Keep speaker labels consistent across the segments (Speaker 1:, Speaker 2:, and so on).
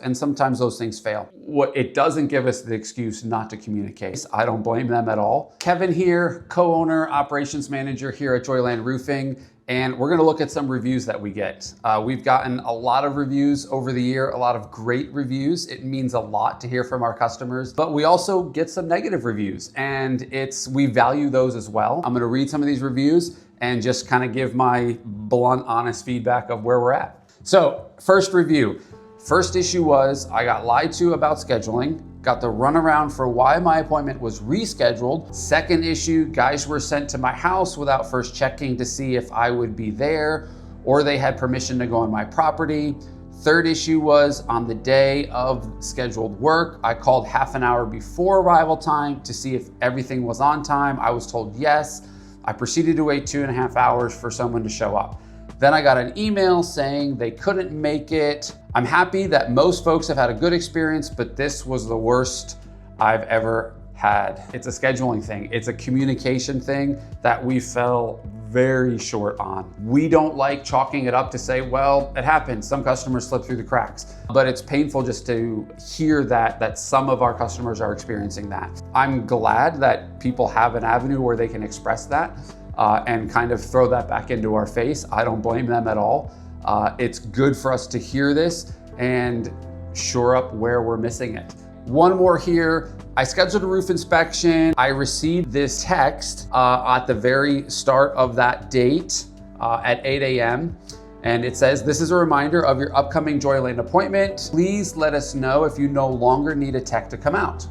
Speaker 1: And sometimes those things fail. What it doesn't give us the excuse not to communicate. I don't blame them at all. Kevin here, co-owner, operations manager here at Joyland Roofing. And we're gonna look at some reviews that we get. We've gotten a lot of reviews over the year, a lot of great reviews. It means a lot to hear from our customers, but we also get some negative reviews, and we value those as well. I'm gonna read some of these reviews and just kind of give my blunt, honest feedback of where we're at. So, first review. First issue was I got lied to about scheduling, got the runaround for why my appointment was rescheduled. Second issue, guys were sent to my house without first checking to see if I would be there or they had permission to go on my property. Third issue was on the day of scheduled work, I called half an hour before arrival time to see if everything was on time. I was told yes. I proceeded to wait 2.5 hours for someone to show up. Then I got an email saying they couldn't make it. I'm happy that most folks have had a good experience, but this was the worst I've ever had. It's a scheduling thing. It's a communication thing that we fell very short on. We don't like chalking it up to say, well, it happens. Some customers slip through the cracks, but it's painful just to hear that some of our customers are experiencing that. I'm glad that people have an avenue where they can express that. And kind of throw that back into our face. I don't blame them at all. It's good for us to hear this and shore up where we're missing it. One more here. I scheduled a roof inspection. I received this text at the very start of that date at 8 a.m. And it says, this is a reminder of your upcoming Joyland appointment. Please let us know if you no longer need a tech to come out.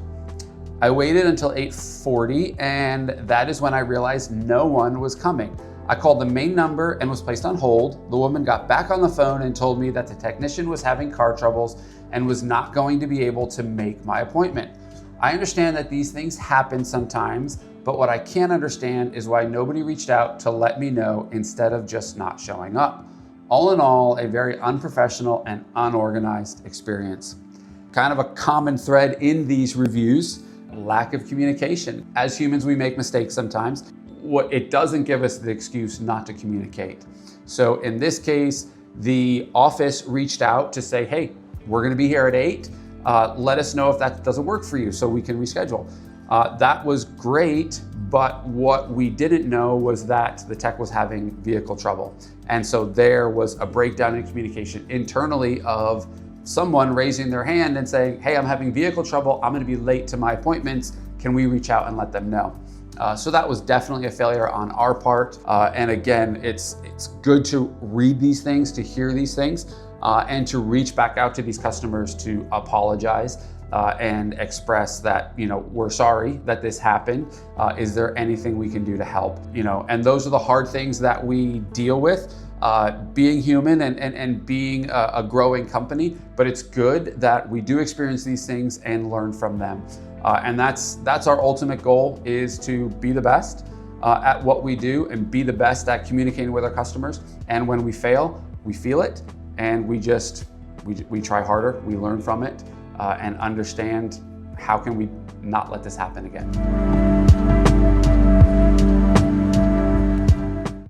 Speaker 1: I waited until 8:40, and that is when I realized no one was coming. I called the main number and was placed on hold. The woman got back on the phone and told me that the technician was having car troubles and was not going to be able to make my appointment. I understand that these things happen sometimes, but what I can't understand is why nobody reached out to let me know instead of just not showing up. All in all, a very unprofessional and unorganized experience. Kind of a common thread in these reviews. Lack of communication. As humans, we make mistakes sometimes. What it doesn't give us the excuse not to communicate. So in this case, the office reached out to say, hey, we're gonna be here at 8. Let us know if that doesn't work for you so we can reschedule. That was great, but what we didn't know was that the tech was having vehicle trouble. And so there was a breakdown in communication internally of someone raising their hand and saying, hey, I'm having vehicle trouble. I'm gonna be late to my appointments. Can we reach out and let them know? So that was definitely a failure on our part. And again, it's good to read these things, to hear these things, and to reach back out to these customers to apologize and express that, we're sorry that this happened. Is there anything we can do to help? And those are the hard things that we deal with. Being human and being a growing company, but it's good that we do experience these things and learn from them. And that's our ultimate goal, is to be the best at what we do and be the best at communicating with our customers. And when we fail, we feel it, and we try harder, we learn from it, and understand how can we not let this happen again.